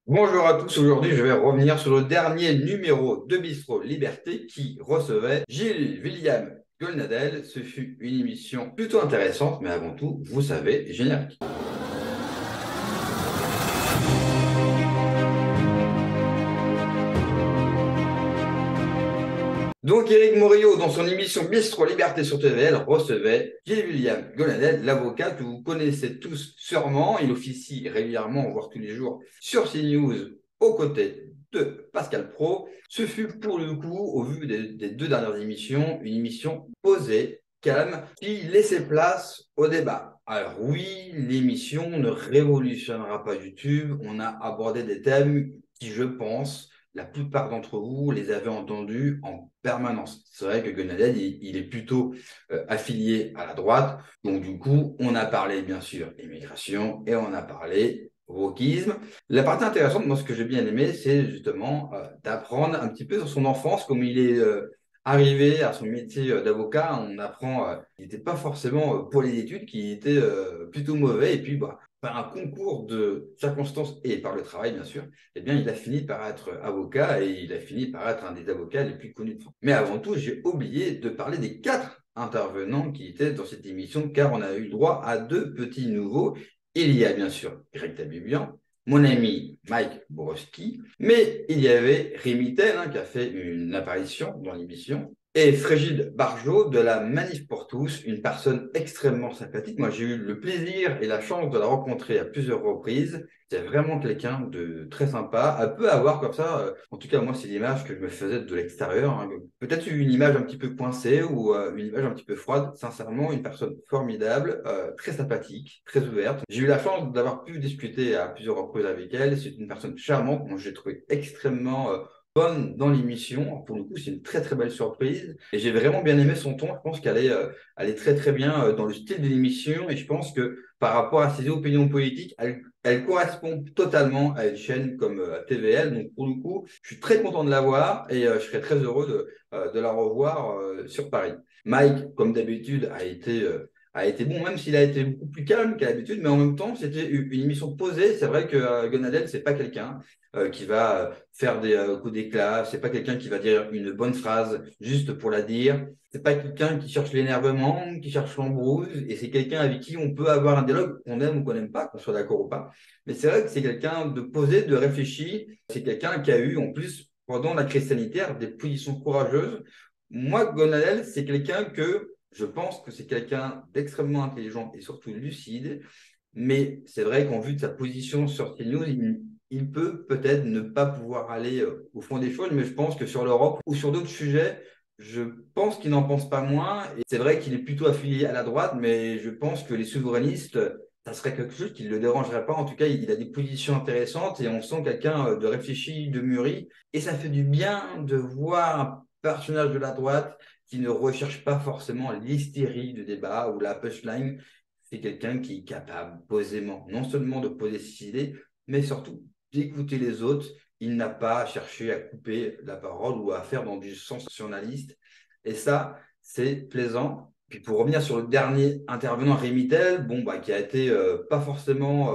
Bonjour à tous, aujourd'hui je vais revenir sur le dernier numéro de Bistro Liberté qui recevait Gilles William Golnadel. Ce fut une émission plutôt intéressante, mais avant tout, vous savez, générique. Donc Éric Morillo, dans son émission Bistro Liberté sur TVL, recevait Gilles William Golnadel, l'avocat que vous connaissez tous sûrement. Il officie régulièrement, voire tous les jours, sur CNews aux côtés de Pascal Praud. Ce fut pour le coup, au vu des deux dernières émissions, une émission posée, calme, qui laissait place au débat. Alors oui, l'émission ne révolutionnera pas YouTube. On a abordé des thèmes qui, je pense, la plupart d'entre vous les avez entendus en permanence. C'est vrai que Gonadel, il est plutôt affilié à la droite. Donc, du coup, on a parlé, bien sûr, immigration et on a parlé wokisme. La partie intéressante, moi, ce que j'ai bien aimé, c'est justement d'apprendre un petit peu sur son enfance, comme il est arrivé à son métier d'avocat. On apprend qu'il n'était pas forcément pour les études, qu'il était plutôt mauvais. Et puis, bah, par un concours de circonstances et par le travail, bien sûr, eh bien, il a fini par être avocat et il a fini par être un des avocats les plus connus de France. Mais avant tout, j'ai oublié de parler des quatre intervenants qui étaient dans cette émission, car on a eu le droit à deux petits nouveaux. Il y a bien sûr Greg Tabibian, mon ami Mike Borowski, mais il y avait Rémi Tell, qui a fait une apparition dans l'émission, et Frégide Barjot de la Manif pour tous, une personne extrêmement sympathique. Moi, j'ai eu le plaisir et la chance de la rencontrer à plusieurs reprises. C'est vraiment quelqu'un de très sympa. Elle peut avoir comme ça, en tout cas, moi, c'est l'image que je me faisais de l'extérieur, hein. Peut-être une image un petit peu coincée ou une image un petit peu froide. Sincèrement, une personne formidable, très sympathique, très ouverte. J'ai eu la chance d'avoir pu discuter à plusieurs reprises avec elle. C'est une personne charmante. Moi, j'ai trouvé extrêmement bonne dans l'émission. Pour le coup, c'est une très très belle surprise. Et j'ai vraiment bien aimé son ton. Je pense qu'elle est très très bien dans le style de l'émission. Et je pense que par rapport à ses opinions politiques, elle correspond totalement à une chaîne comme TVL. Donc pour le coup, je suis très content de la voir et je serais très heureux de la revoir sur Paris. Mike, comme d'habitude, a été bon, même s'il a été beaucoup plus calme qu'à l'habitude, mais en même temps, c'était une émission posée. C'est vrai que Gonadel, c'est pas quelqu'un qui va faire des coups d'éclat, c'est pas quelqu'un qui va dire une bonne phrase juste pour la dire, c'est pas quelqu'un qui cherche l'énervement, qui cherche l'embrouille, et c'est quelqu'un avec qui on peut avoir un dialogue qu'on aime ou qu'on n'aime pas, qu'on soit d'accord ou pas. Mais c'est vrai que c'est quelqu'un de posé, de réfléchi, c'est quelqu'un qui a eu en plus, pendant la crise sanitaire, des positions courageuses. Moi, Gonadel, c'est quelqu'un que je pense que c'est quelqu'un d'extrêmement intelligent et surtout lucide. Mais c'est vrai qu'en vue de sa position sur CNews, il peut peut-être ne pas pouvoir aller au fond des choses, mais je pense que sur l'Europe ou sur d'autres sujets, je pense qu'il n'en pense pas moins. Et c'est vrai qu'il est plutôt affilié à la droite, mais je pense que les souverainistes, ça serait quelque chose qui ne le dérangerait pas. En tout cas, il a des positions intéressantes et on sent quelqu'un de réfléchi, de mûri. Et ça fait du bien de voir un personnage de la droite qui ne recherche pas forcément l'hystérie du débat ou la punchline. C'est quelqu'un qui est capable posément, non seulement de poser ses idées, mais surtout d'écouter les autres. Il n'a pas cherché à couper la parole ou à faire dans du sensationnaliste. Et ça, c'est plaisant. Puis pour revenir sur le dernier intervenant, Rémi Tell, bon, bah, qui a été pas forcément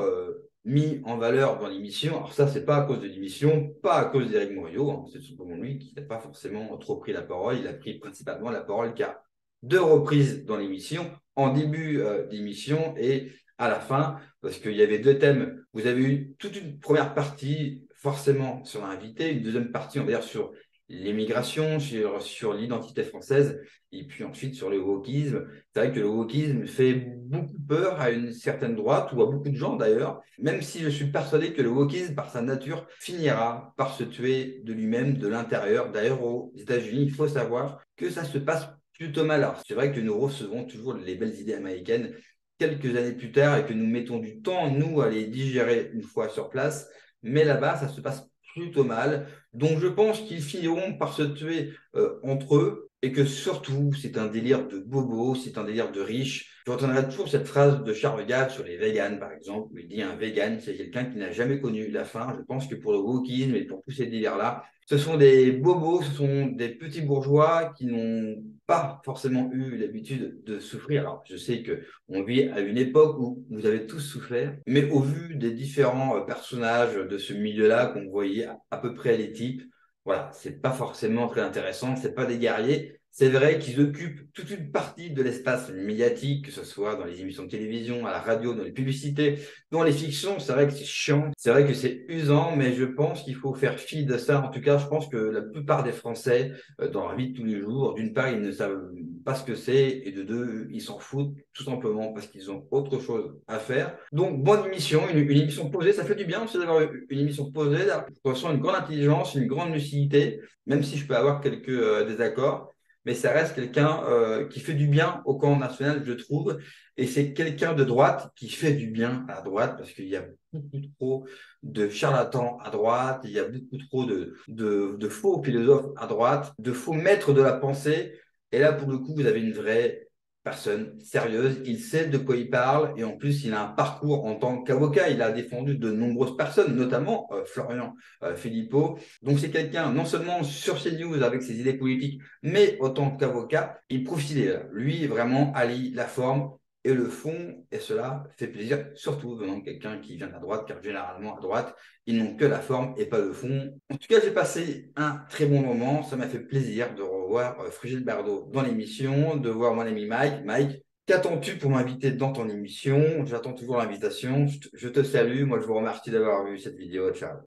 mis en valeur dans l'émission. Alors ça, c'est pas à cause de l'émission, pas à cause d'Éric Morillo, hein. C'est tout simplement lui qui n'a pas forcément trop pris la parole. Il a pris principalement la parole qu'à deux reprises dans l'émission, en début d'émission et à la fin, parce qu'il y avait deux thèmes. Vous avez eu toute une première partie, forcément, sur l'invité, une deuxième partie, on va dire, sur l'immigration, sur l'identité française, et puis ensuite sur le wokisme. C'est vrai que le wokisme fait beaucoup peur à une certaine droite, ou à beaucoup de gens d'ailleurs, même si je suis persuadé que le wokisme, par sa nature, finira par se tuer de lui-même, de l'intérieur. D'ailleurs, aux États-Unis, il faut savoir que ça se passe plutôt mal. Alors, c'est vrai que nous recevons toujours les belles idées américaines quelques années plus tard et que nous mettons du temps, nous, à les digérer une fois sur place. Mais là-bas, ça se passe plutôt mal. Donc, je pense qu'ils finiront par se tuer entre eux. et que surtout, c'est un délire de bobo, c'est un délire de riche. Je retiendrai toujours cette phrase de Charles Gave sur les véganes, par exemple, où il dit un vegan, c'est quelqu'un qui n'a jamais connu la faim. Je pense que pour le wokisme et pour tous ces délires-là, ce sont des bobos, ce sont des petits bourgeois qui n'ont pas forcément eu l'habitude de souffrir. Alors, je sais que on vit à une époque où vous avez tous souffert, mais au vu des différents personnages de ce milieu-là qu'on voyait à peu près les types, voilà, c'est pas forcément très intéressant, c'est pas des guerriers. C'est vrai qu'ils occupent toute une partie de l'espace médiatique, que ce soit dans les émissions de télévision, à la radio, dans les publicités, dans les fictions. C'est vrai que c'est chiant, c'est vrai que c'est usant, mais je pense qu'il faut faire fi de ça. En tout cas, je pense que la plupart des Français, dans leur vie de tous les jours, d'une part, ils ne savent pas ce que c'est, et de deux, ils s'en foutent tout simplement parce qu'ils ont autre chose à faire. Donc, bonne émission, une émission posée, ça fait du bien aussi d'avoir une émission posée. Là. Je ressens une grande intelligence, une grande lucidité, même si je peux avoir quelques désaccords. Mais ça reste quelqu'un qui fait du bien au camp national, je trouve. Et c'est quelqu'un de droite qui fait du bien à droite parce qu'il y a beaucoup trop de charlatans à droite, il y a beaucoup trop de faux philosophes à droite, de faux maîtres de la pensée. Et là, pour le coup, vous avez une vraie personne sérieuse, il sait de quoi il parle et en plus il a un parcours en tant qu'avocat, il a défendu de nombreuses personnes, notamment Florian Philippot. Donc c'est quelqu'un non seulement sur CNews avec ses idées politiques, mais en tant qu'avocat, il prouve qu'il est là. Lui vraiment allie la forme et le fond, et cela fait plaisir, surtout venant de quelqu'un qui vient de la droite, car généralement à droite, ils n'ont que la forme et pas le fond. En tout cas, j'ai passé un très bon moment. Ça m'a fait plaisir de revoir Frigile Bardot dans l'émission, de voir mon ami Mike. Mike, qu'attends-tu pour m'inviter dans ton émission? J'attends toujours l'invitation. Je te salue. Moi, je vous remercie d'avoir vu cette vidéo. Ciao.